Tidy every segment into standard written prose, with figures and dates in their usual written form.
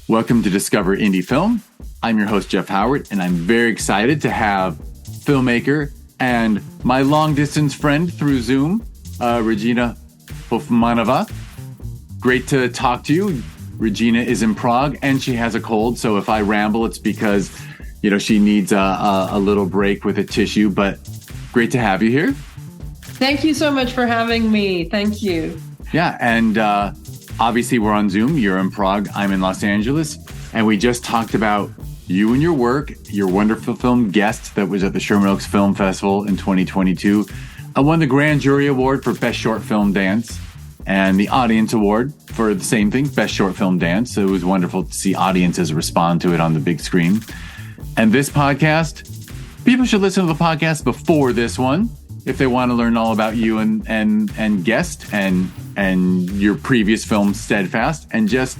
Welcome to Discover Indie Film. I'm your host, Jeff Howard, and I'm very excited to have filmmaker and my long-distance friend through Zoom, Regina Hofmanova. Great to talk to you. Regina is in Prague, and she has a cold, so if I ramble, it's because, she needs a little break with a tissue, but great to have you here. Thank you so much for having me. Thank you. Yeah, and obviously we're on Zoom. You're in Prague, I'm in Los Angeles, and we just talked about you and your work, your wonderful film Guest that was at the Sherman Oaks Film Festival in 2022. I won the Grand Jury Award for Best Short Film Dance and the Audience Award for the same thing, Best Short Film Dance. So it was wonderful to see audiences respond to it on the big screen. And this podcast, people should listen to the podcast before this one if they want to learn all about you and Guest and your previous film Steadfast. And just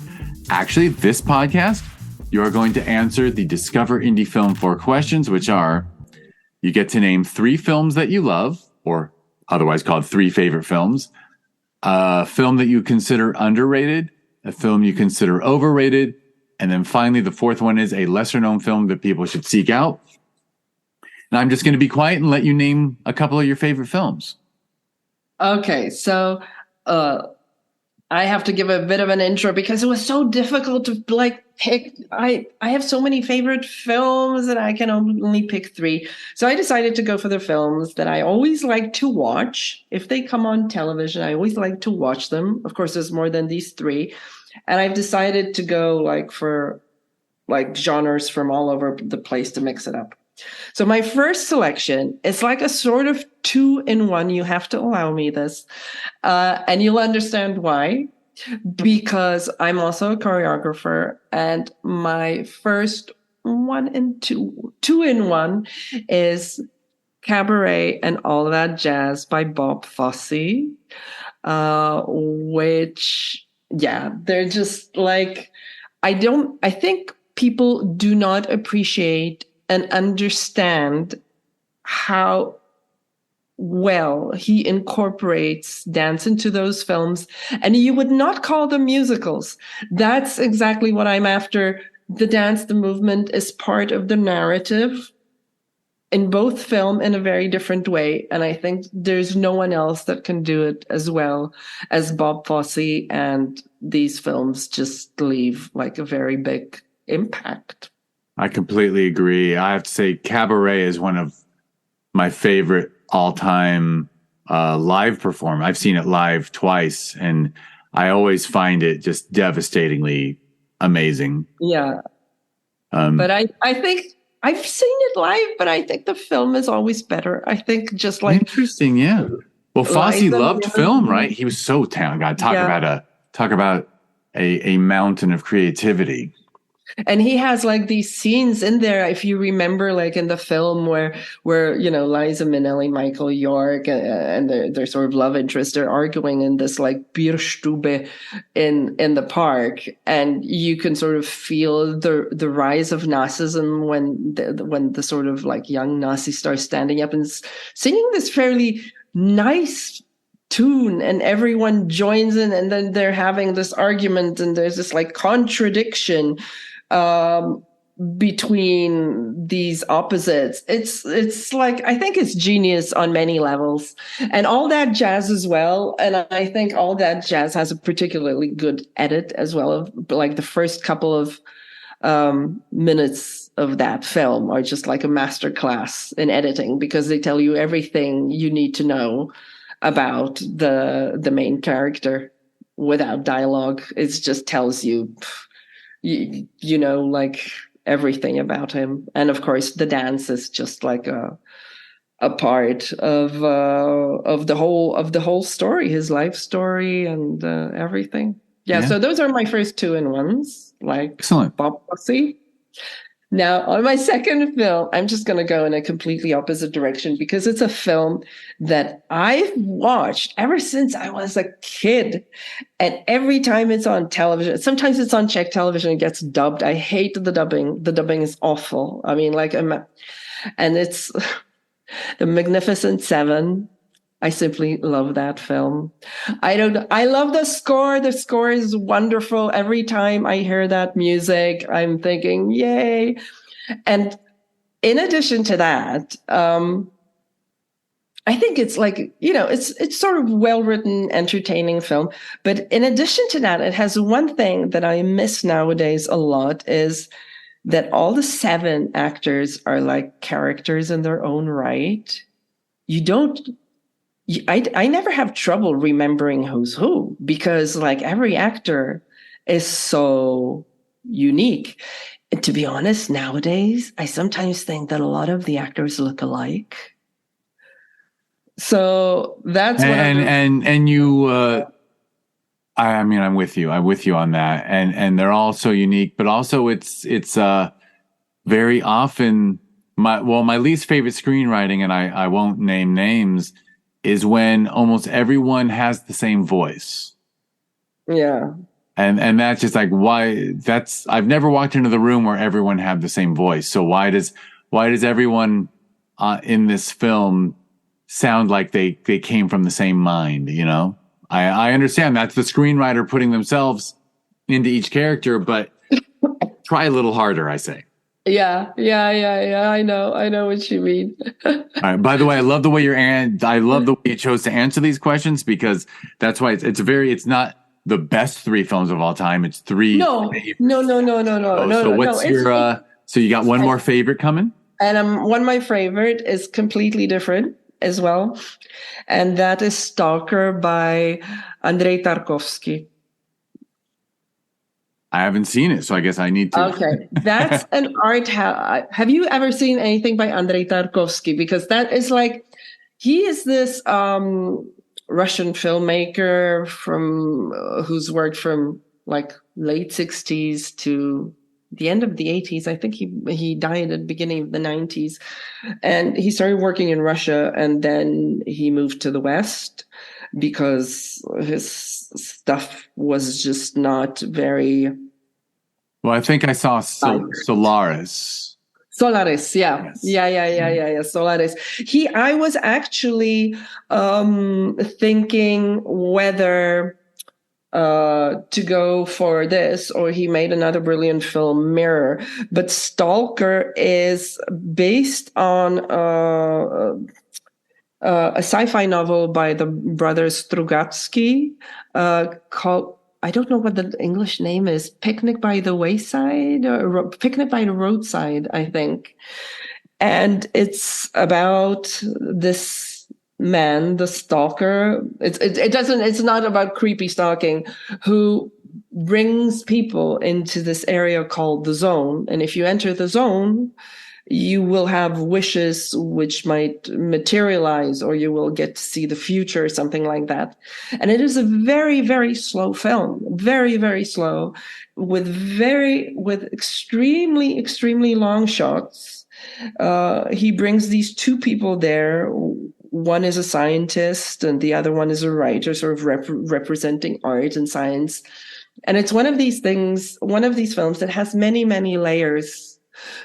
actually this podcast, you are going to answer the Discover Indie Film 4 questions, which are, you get to name 3 films that you love, or otherwise called 3 favorite films, a film that you consider underrated, a film you consider overrated, and then finally the 4th one is a lesser known film that people should seek out. And I'm just going to be quiet and let you name a couple of your favorite films. Okay, so I have to give a bit of an intro because it was so difficult to pick. I have so many favorite films that I can only pick 3. So I decided to go for the films that I always like to watch. If they come on television, I always like to watch them. Of course, there's more than these 3. And I've decided to go for genres from all over the place to mix it up. So my first selection is like a sort of 2-in-1. You have to allow me this. And you'll understand why. Because I'm also a choreographer, and my first 2-in-1 is Cabaret and All That Jazz by Bob Fosse, which, they're just I think people do not appreciate and understand how well he incorporates dance into those films, and you would not call them musicals. That's exactly what I'm after. The dance, the movement is part of the narrative in both film in a very different way, and I think there's no one else that can do it as well as Bob Fosse, and these films just leave a very big impact. I completely agree. I have to say Cabaret is one of my favorite all-time live perform. I've seen it live twice, and I always find it just devastatingly amazing. Yeah. But I think I've seen it live, but I think the film is always better. I think just interesting, yeah. Well, Fosse loved film, right? He was so talented. Talk about a mountain of creativity. And he has these scenes in there, if you remember, in the film where Liza Minnelli, Michael York, and their sort of love interest are arguing in this Bierstube in the park, and you can sort of feel the rise of Nazism when the sort of young Nazis start standing up and singing this fairly nice tune, and everyone joins in, and then they're having this argument, and there's this contradiction between these opposites. It's I think it's genius on many levels, and All That Jazz as well. And I think All That Jazz has a particularly good edit as well. The first couple of minutes of that film are just like a masterclass in editing, because they tell you everything you need to know about the main character without dialogue. It just tells you everything about him. And of course the dance is just a part of the whole story, his life story, and everything. So those are my first 2-in-1s, Excellent. Bob Fosse. Now, on my second film, I'm just going to go in a completely opposite direction, because it's a film that I've watched ever since I was a kid. And every time it's on television, sometimes it's on Czech television, it gets dubbed. I hate the dubbing. The dubbing is awful. I mean, and it's The Magnificent Seven. I simply love that film. I love the score. The score is wonderful. Every time I hear that music, I'm thinking, yay. And in addition to that, I think it's like, it's sort of well-written, entertaining film. But in addition to that, it has one thing that I miss nowadays a lot is that all the 7 actors are like characters in their own right. You don't I never have trouble remembering who's who because like every actor is so unique. And to be honest, nowadays, I sometimes think that a lot of the actors look alike. So that's one of the and you I mean I'm with you on that, and they're all so unique, but also it's very often my least favorite screenwriting, and I won't name names, is when almost everyone has the same voice. Yeah. And that's just like I've never walked into the room where everyone had the same voice. So why does everyone in this film sound like they came from the same mind, I understand that's the screenwriter putting themselves into each character, but try a little harder, I say. Yeah. I know what you mean. All right. By the way, I love the way you chose to answer these questions, because that's why it's not the best 3 films of all time. It's 3. No. So what's so you got one more favorite coming? And one of my favorite is completely different as well. And that is Stalker by Andrei Tarkovsky. I haven't seen it, so I guess I need to. Okay, that's an art house. Have you ever seen anything by Andrei Tarkovsky? Because that is like, he is this Russian filmmaker who's worked from like late 60s to the end of the 80s. I think he died at the beginning of the 90s. And he started working in Russia, and then he moved to the West because his stuff was just not very... Well, I think I saw Solaris. Solaris, yeah. Yes. Yeah. Solaris. I was actually thinking whether to go for this, or he made another brilliant film, Mirror. But Stalker is based on a sci-fi novel by the brothers Strugatsky called, I don't know what the English name is, Picnic by the Wayside, or Picnic by the Roadside, I think. And it's about this man, the stalker. It's not about creepy stalking, who brings people into this area called the Zone. And if you enter the Zone, you will have wishes which might materialize, or you will get to see the future, or something like that. And it is a very, very slow film, very, very slow, with extremely, extremely long shots. He brings these 2 people there. One is a scientist, and the other one is a writer, sort of representing art and science. And it's one of these films that has many, many layers.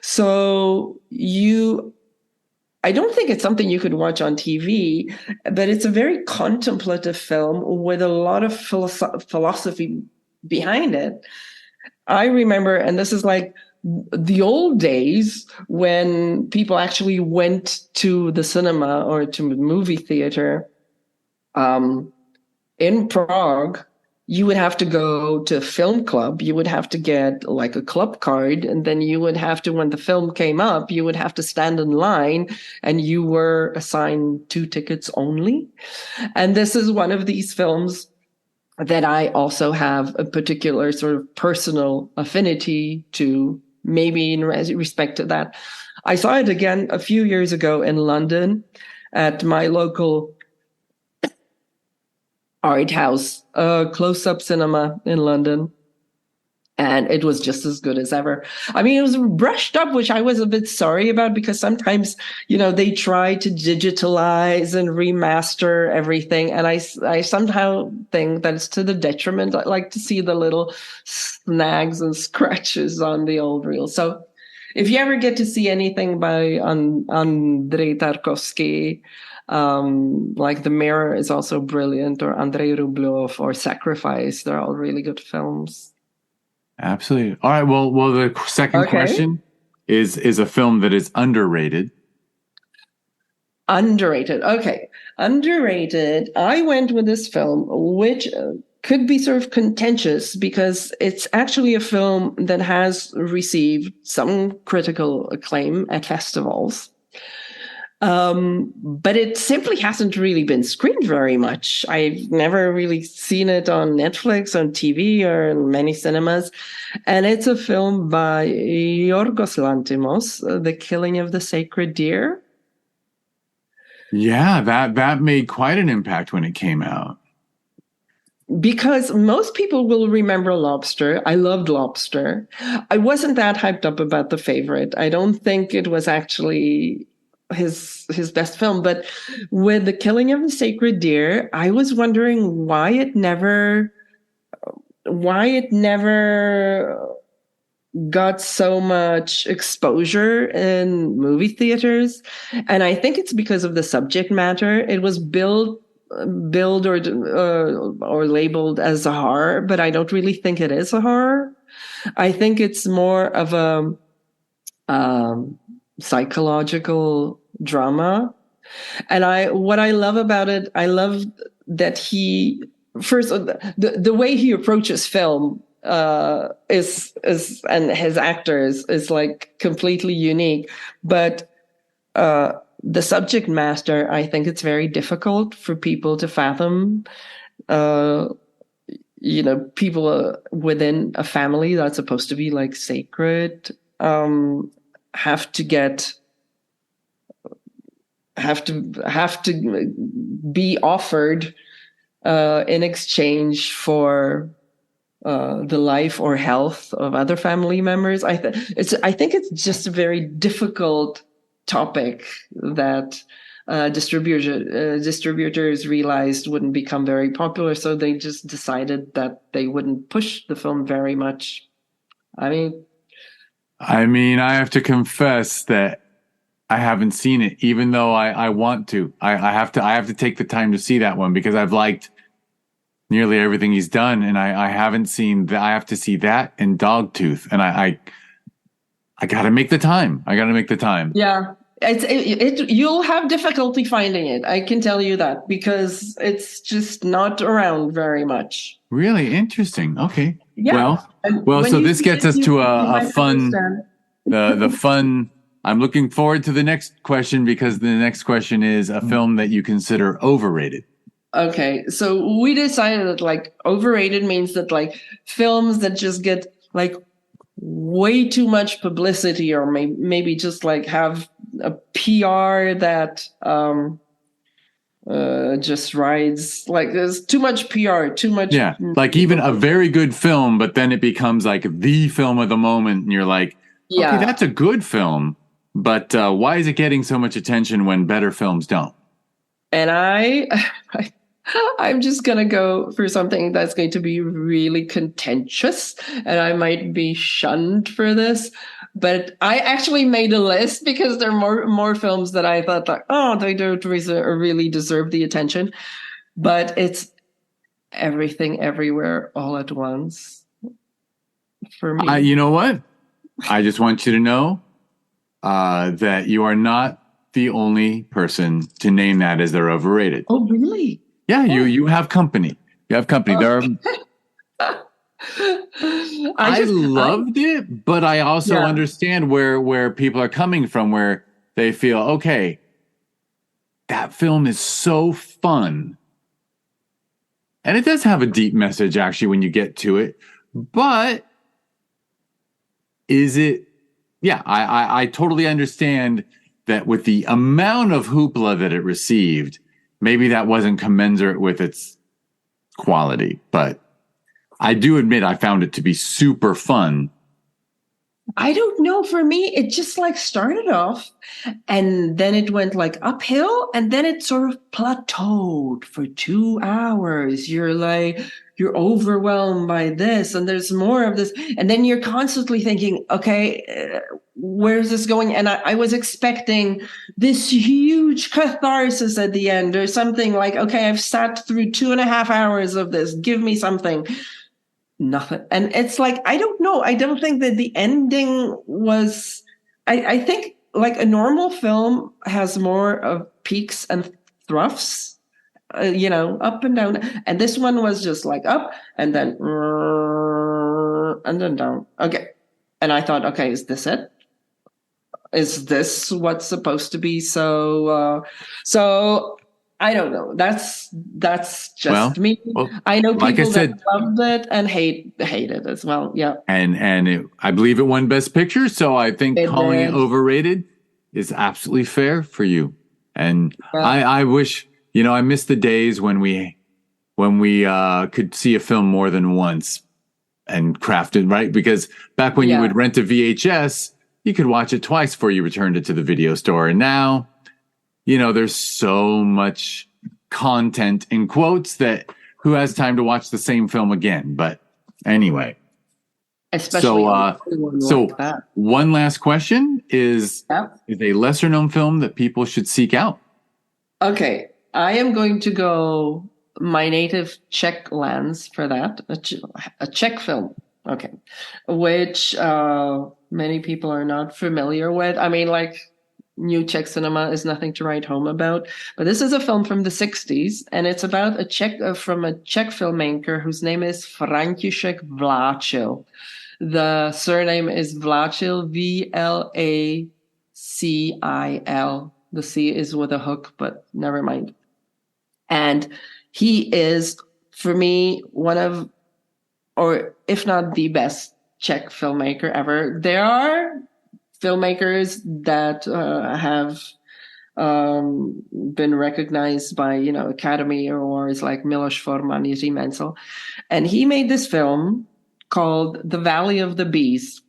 So I don't think it's something you could watch on TV, but it's a very contemplative film with a lot of philosophy behind it. I remember, and this is like the old days when people actually went to the cinema or to the movie theater. In Prague, you would have to go to a film club. You would have to get like a club card. And then you would have to, when the film came up, you would have to stand in line, and you were assigned 2 tickets only. And this is one of these films that I also have a particular sort of personal affinity to, maybe in respect to that. I saw it again a few years ago in London at my local art house, close-up cinema in London. And it was just as good as ever. I mean, it was brushed up, which I was a bit sorry about, because sometimes, they try to digitalize and remaster everything. And I somehow think that it's to the detriment. I like to see the little snags and scratches on the old reel. So if you ever get to see anything by Andrei Tarkovsky, Like The Mirror is also brilliant, or Andrei Rublev, or Sacrifice. They're all really good films. Absolutely. All right. Well, the second question is a film that is underrated. Underrated. Okay. Underrated. I went with this film, which could be sort of contentious because it's actually a film that has received some critical acclaim at festivals. But it simply hasn't really been screened very much. I've never really seen it on Netflix, on TV, or in many cinemas. And it's a film by Yorgos Lanthimos, The Killing of the Sacred Deer. Yeah, that made quite an impact when it came out. Because most people will remember Lobster. I loved Lobster. I wasn't that hyped up about The Favorite. I don't think it was actually his best film. But with The Killing of the Sacred Deer, I was wondering why it never got so much exposure in movie theaters. And I think it's because of the subject matter. It was billed or labeled as a horror, but I don't really think it is a horror. I think it's more of a psychological drama. And what I love about it, I love that he first the way he approaches film is and his actors is like completely unique. But the subject matter, I think it's very difficult for people to fathom. People within a family that's supposed to be like sacred have to be offered in exchange for the life or health of other family members. I think it's just a very difficult topic that distributors realized wouldn't become very popular, so they just decided that they wouldn't push the film very much. I mean, I have to confess that I haven't seen it, even though I want to. I have to take the time to see that one because I've liked nearly everything he's done, and I haven't seen that. I have to see that and Dogtooth, and I got to make the time. Yeah, you'll have difficulty finding it. I can tell you that because it's just not around very much. Really interesting. Okay. Yeah. Well. So this gets us to a fun, the fun. I'm looking forward to the next question because the next question is a film that you consider overrated. Okay, so we decided that like overrated means that like films that just get like way too much publicity, or maybe just like have a PR that just rides, like there's too much PR, too much. Yeah, like even a very good film, but then it becomes like the film of the moment, and you're like, okay, that's a good film, but why is it getting so much attention when better films don't? And I'm just going to go for something that's going to be really contentious, and I might be shunned for this, but I actually made a list because there are more films that I thought like, oh, they don't really deserve the attention. But it's Everything Everywhere All at Once for me. You know what? I just want you to know that you are not the only person to name that as they're overrated. Oh, really? Yeah, you have company. You have company. There are. I loved it, but I also understand where people are coming from, where they feel, okay, that film is so fun. And it does have a deep message, actually, when you get to it. But is it? Yeah, I totally understand that with the amount of hoopla that it received, maybe that wasn't commensurate with its quality. But I do admit I found it to be super fun. I don't know. For me, it just like started off and then it went like uphill and then it sort of plateaued for 2 hours. You're like, you're overwhelmed by this, and there's more of this, and then you're constantly thinking, okay, where's this going? And I was expecting this huge catharsis at the end, or something like, okay, I've sat through 2.5 hours of this, give me something. Nothing. And it's like, I don't know, I don't think that the ending was, I think like a normal film has more of peaks and troughs, up and down. And this one was just like up and then down. Okay. And I thought, okay, is this it? Is this what's supposed to be? So I don't know. That's just me. Well, I know people, like I said, that loved it and hate it as well. Yeah. And I believe it won Best Picture, so I think calling it overrated is absolutely fair for you. And I wish, I miss the days when we could see a film more than once and craft it, right? Because back when you would rent a VHS, you could watch it twice before you returned it to the video store. And now, there's so much content in quotes that who has time to watch the same film again? But anyway. Especially so one last question is a lesser known film that people should seek out? Okay. I am going to go my native Czech lands for that. A Czech film. Okay. Which many people are not familiar with. I mean, like, new Czech cinema is nothing to write home about. But this is a film from the 60s, and it's about a Czech filmmaker whose name is František Vláčil. The surname is Vláčil, Vlacil. The C is with a hook, but never mind. And he is, for me, one of, or if not the best Czech filmmaker ever. There are filmmakers that have been recognized by, Academy Awards, like Miloš Forman, Jiří Mencel. And he made this film called The Valley of the Bees.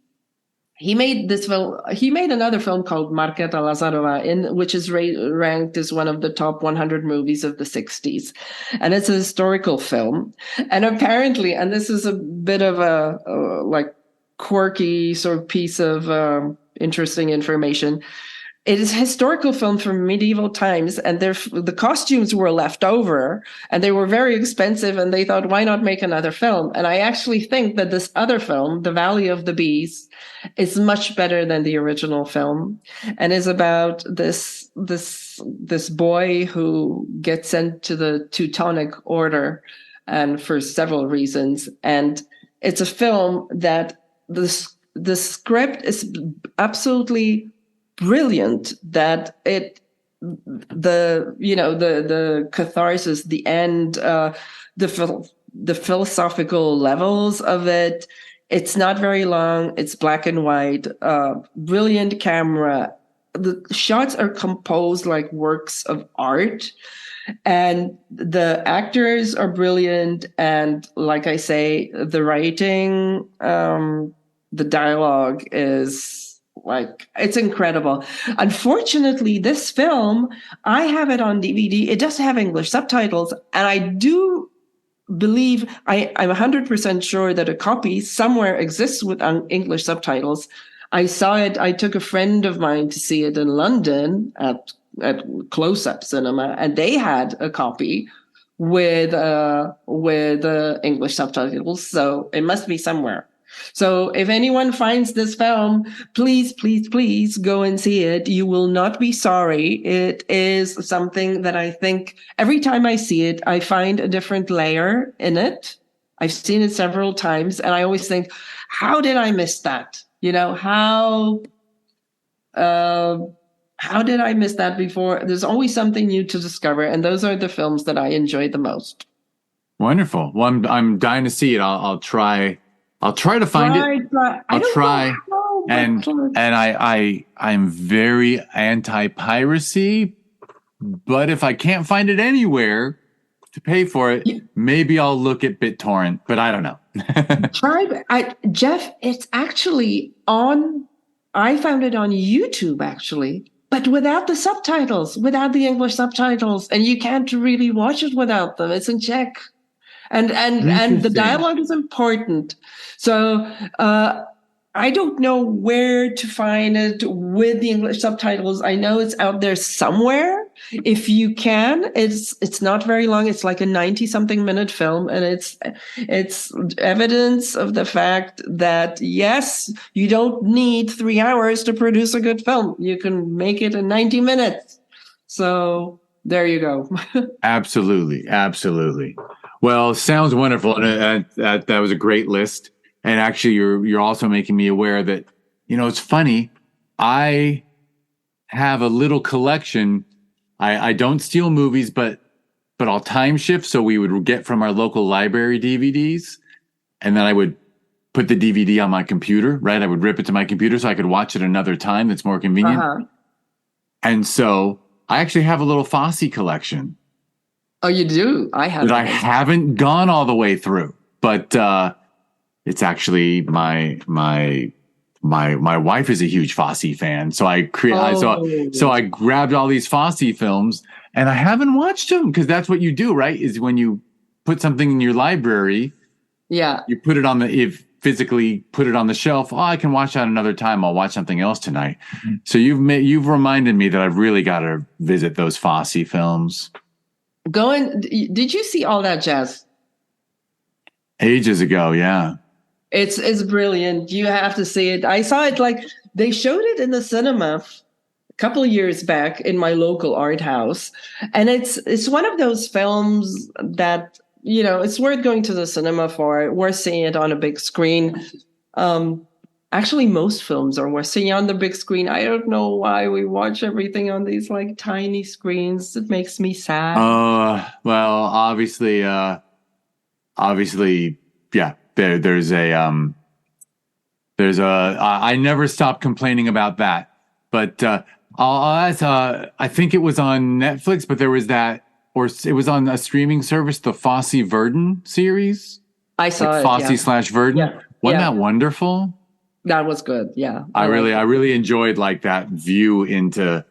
He made another film called Markéta Lazarova, which is ranked as one of the top 100 movies of the 60s. And it's a historical film. And apparently, and this is a bit of a quirky sort of piece of interesting information, it is a historical film from medieval times, and the costumes were left over, and they were very expensive, and they thought, why not make another film? And I actually think that this other film, The Valley of the Bees, is much better than the original film, and is about this boy who gets sent to the Teutonic Order, and for several reasons. And it's a film that the script is absolutely brilliant, that the catharsis, the end, the philosophical levels of it. It's not very long. It's black and white, brilliant camera. The shots are composed like works of art, and the actors are brilliant. And like I say, the writing, the dialogue is, it's incredible. Unfortunately, this film, I have it on DVD. It does have English subtitles, and I do believe, I'm 100% sure that a copy somewhere exists with English subtitles. I saw it. I took a friend of mine to see it in London at Close Up Cinema, and they had a copy with English subtitles. So it must be somewhere. So if anyone finds this film, please, please, please go and see it. You will not be sorry. It is something that I think every time I see it, I find a different layer in it. I've seen it several times, and I always think, how did I miss that? How did I miss that before? There's always something new to discover, and those are the films that I enjoy the most. Wonderful. Well, I'm dying to see it. I'll try to find it. I'll try. And I'm very anti-piracy, but if I can't find it anywhere to pay for it, maybe I'll look at BitTorrent, but I don't know. Jeff, it's actually I found it on YouTube actually, but without the subtitles, without the English subtitles, and you can't really watch it without them. It's in Czech. And the Interesting. dialogue is important. So I don't know where to find it with the English subtitles. I know it's out there somewhere. If you can, it's not very long. It's like a 90-something minute film, and it's evidence of the fact that yes, you don't need 3 hours to produce a good film. You can make it in 90 minutes. So there you go. Absolutely. Absolutely. Well, sounds wonderful. And that was a great list. And actually, you're also making me aware that, it's funny. I have a little collection. I don't steal movies, but I'll time shift. So we would get from our local library DVDs, and then I would put the DVD on my computer, right? I would rip it to my computer so I could watch it another time. That's more convenient. And so I actually have a little Fosse collection. Oh, you do? I have. That I haven't gone all the way through, but it's actually my wife is a huge Fosse fan, so I grabbed all these Fosse films, and I haven't watched them because that's what you do, right? Is when you put something in your library, you put it physically put it on the shelf. Oh, I can watch that another time. I'll watch something else tonight. Mm-hmm. So you've reminded me that I've really got to visit those Fosse films. Did you see All That Jazz? Ages ago, yeah. It's brilliant. You have to see it. I saw it they showed it in the cinema a couple of years back in my local art house. And it's one of those films that, it's worth going to the cinema for, worth seeing it on a big screen. Actually, most films are worth seeing on the big screen. I don't know why we watch everything on these tiny screens. It makes me sad. Well, obviously, yeah. There's I never stop complaining about that. But I think it was on Netflix, but there was that, or it was on a streaming service, the Fosse Verdon series. I saw it. Fosse / Verdon. Yeah. Wasn't that wonderful? That was good. Yeah. I really enjoyed that view into,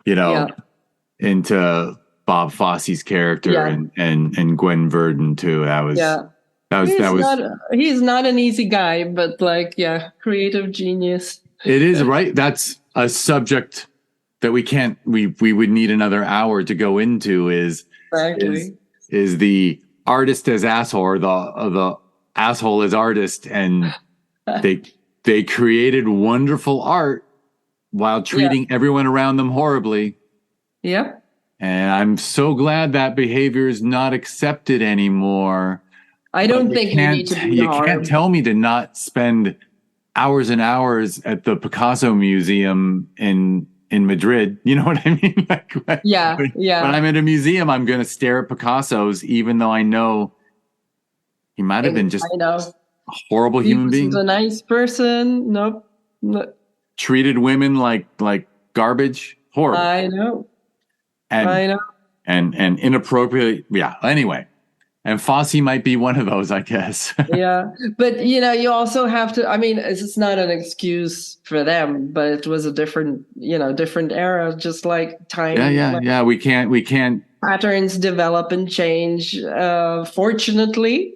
into Bob Fosse's character and Gwen Verdon too. He's not an easy guy, but creative genius. It is, right? That's a subject that we would need another hour to go into is the artist as asshole, or the asshole as artist. And they created wonderful art while treating everyone around them horribly. Yep. And I'm so glad that behavior is not accepted anymore. I don't think you can't tell me to not spend hours and hours at the Picasso Museum in Madrid. You know what I mean? When I'm at a museum, I'm going to stare at Picasso's, even though I know he might have been just a horrible human being. He was a nice person. Nope. Treated women like garbage. Horrible. I know. And inappropriate. Yeah. Anyway. And Fosse might be one of those, I guess. Yeah. But, you also have to, it's not an excuse for them, but it was a different era, just like time. Yeah. We can't. Patterns develop and change, fortunately.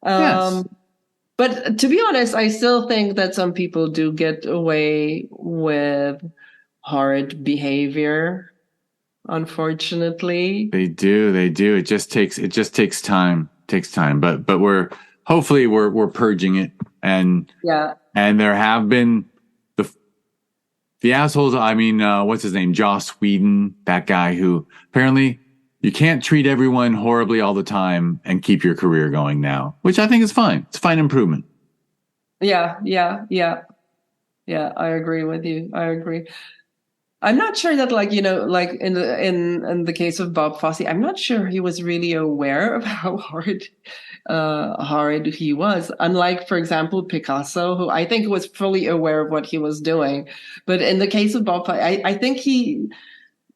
Yes. But to be honest, I still think that some people do get away with horrid behavior. Unfortunately, they do. It just takes time. But we're purging it, and there have been the assholes. What's his name? Joss Whedon, that guy who apparently you can't treat everyone horribly all the time and keep your career going now, which I think is fine. It's a fine improvement. Yeah. I agree with you. I agree. I'm not sure that, in the case of Bob Fosse, I'm not sure he was really aware of how horrid he was. Unlike, for example, Picasso, who I think was fully aware of what he was doing. But in the case of Bob Fosse, I think he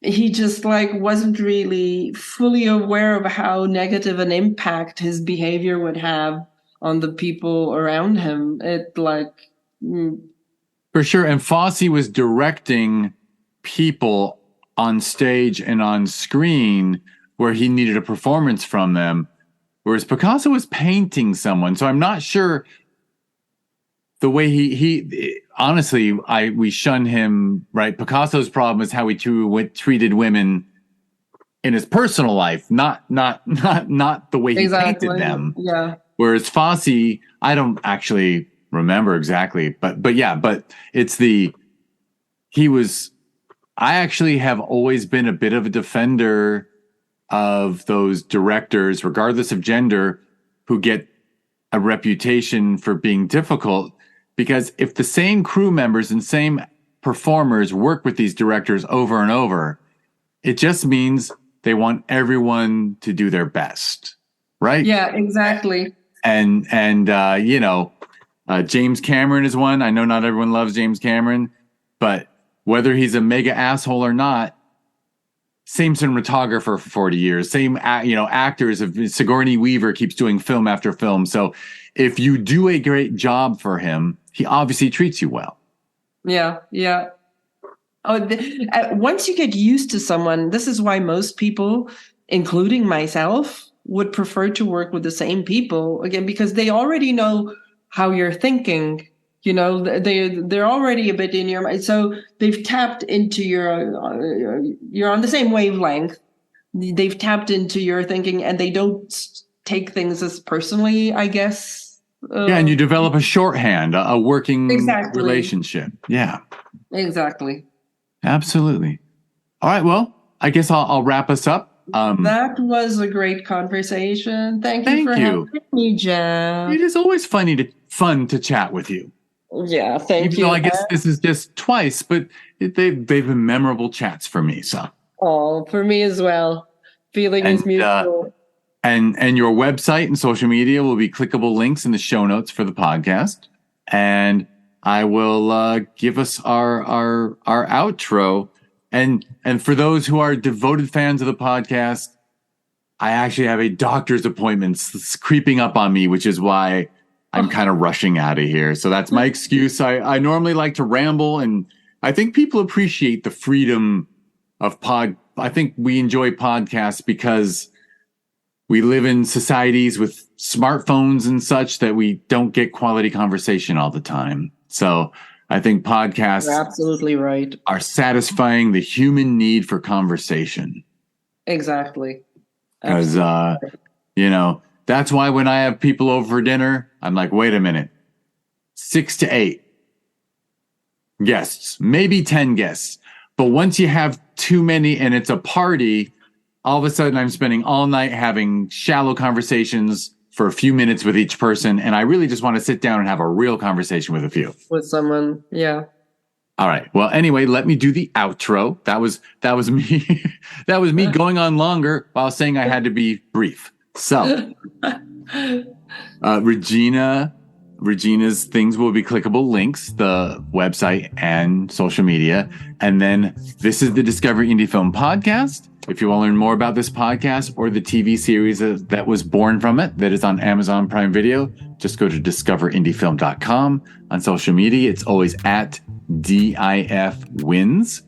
just wasn't really fully aware of how negative an impact his behavior would have on the people around him. For sure. And Fosse was directing people on stage and on screen where he needed a performance from them. whereas Picasso was painting someone. So I'm not sure the way he honestly, we shun him, right? Picasso's problem is how he treated women in his personal life, not the way he painted them. Yeah. Whereas Fosse, I don't actually remember exactly, but it's I actually have always been a bit of a defender of those directors, regardless of gender, who get a reputation for being difficult. Because if the same crew members and same performers work with these directors over and over, it just means they want everyone to do their best, right? Yeah, exactly. And James Cameron is one. I know not everyone loves James Cameron, but whether he's a mega asshole or not, same cinematographer for 40 years, same actors. Sigourney Weaver keeps doing film after film. So if you do a great job for him, he obviously treats you well. Yeah. Oh, once you get used to someone, this is why most people, including myself, would prefer to work with the same people, again, because they already know how you're thinking. They're already a bit in your mind, so they've tapped into you're on the same wavelength. They've tapped into your thinking, and they don't take things as personally, I guess. And you develop a shorthand, a working relationship. Yeah, exactly. Absolutely. All right. Well, I guess I'll wrap us up. That was a great conversation. Thank you for having me, Jeff. It is always fun to chat with you. Yeah, thank you. Though I guess this is just twice, but they've been memorable chats for me. So. Oh, for me as well. Feeling is mutual. And your website and social media will be clickable links in the show notes for the podcast. And I will give us our outro. And for those who are devoted fans of the podcast, I actually have a doctor's appointment creeping up on me, which is why I'm kind of rushing out of here. So that's my excuse. I normally like to ramble, and I think people appreciate the freedom of I think we enjoy podcasts because we live in societies with smartphones and such that we don't get quality conversation all the time. So I think podcasts You're absolutely right. Are satisfying the human need for conversation. Exactly. Because, that's why when I have people over for dinner, I'm like, wait a minute, 6 to 8 guests, maybe 10 guests. But once you have too many and it's a party, all of a sudden I'm spending all night having shallow conversations for a few minutes with each person. And I really just want to sit down and have a real conversation with a few. With someone. Yeah. All right. Well, anyway, let me do the outro. That was me. That was me going on longer while saying I had to be brief. So, Regina's things will be clickable links, the website and social media. And then this is the Discover Indie Film Podcast. If you want to learn more about this podcast or the TV series that was born from it, that is on Amazon Prime Video, just go to discoverindiefilm.com. On social media, it's always at DIFwins.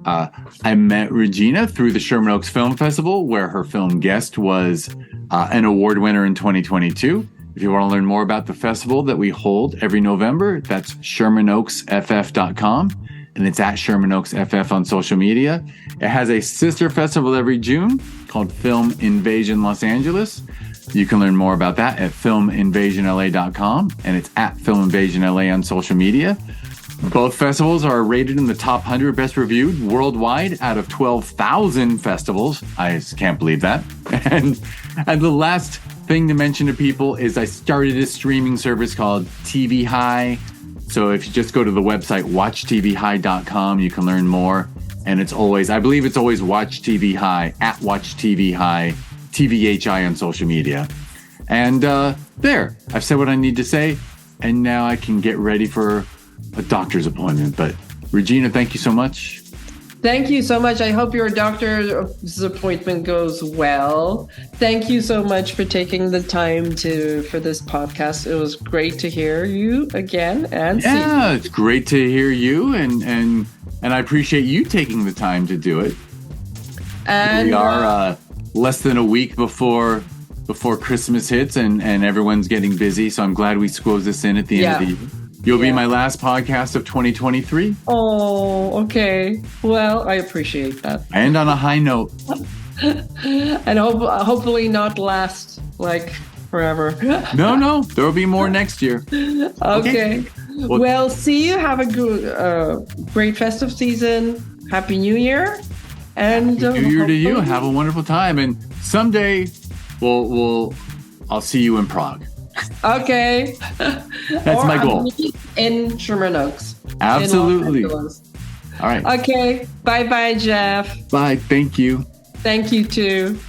I met Regina through the Sherman Oaks Film Festival, where her film guest was an award winner in 2022. If you want to learn more about the festival that we hold every November, that's ShermanOaksFF.com. And it's at Sherman Oaks FF on social media. It has a sister festival every June called Film Invasion Los Angeles. You can learn more about that at filminvasionla.com, and it's at Film Invasion LA on social media. Both festivals are rated in the top 100 best reviewed worldwide out of 12,000 festivals. I just can't believe that. And the last thing to mention to people is I started a streaming service called TVHi. So if you just go to the website, watchtvhi.com, you can learn more. And I believe it's always WatchTVHi, at WatchTVHi, TVHi on social media. And there, I've said what I need to say. And now I can get ready for a doctor's appointment. But Regina, thank you so much. Thank you so much. I hope your doctor's appointment goes well. Thank you so much for taking the time for this podcast. It was great to hear you again and see you. It's great to hear you, and I appreciate you taking the time to do it. And we are less than a week before before Christmas hits and everyone's getting busy. So I'm glad we squeezed this in at the end of the year. You'll be my last podcast of 2023. Oh, okay. Well, I appreciate that. And on a high note. And hopefully not last like forever. No. There will be more next year. Okay. Well, see you. Have a good, great festive season. Happy New Year. And Happy New Year to you. Have a wonderful time. And someday I'll see you in Prague. Okay. That's my goal. In Sherman Oaks. Absolutely. All right. Okay. Bye-bye, Jeff. Bye. Thank you. Thank you too.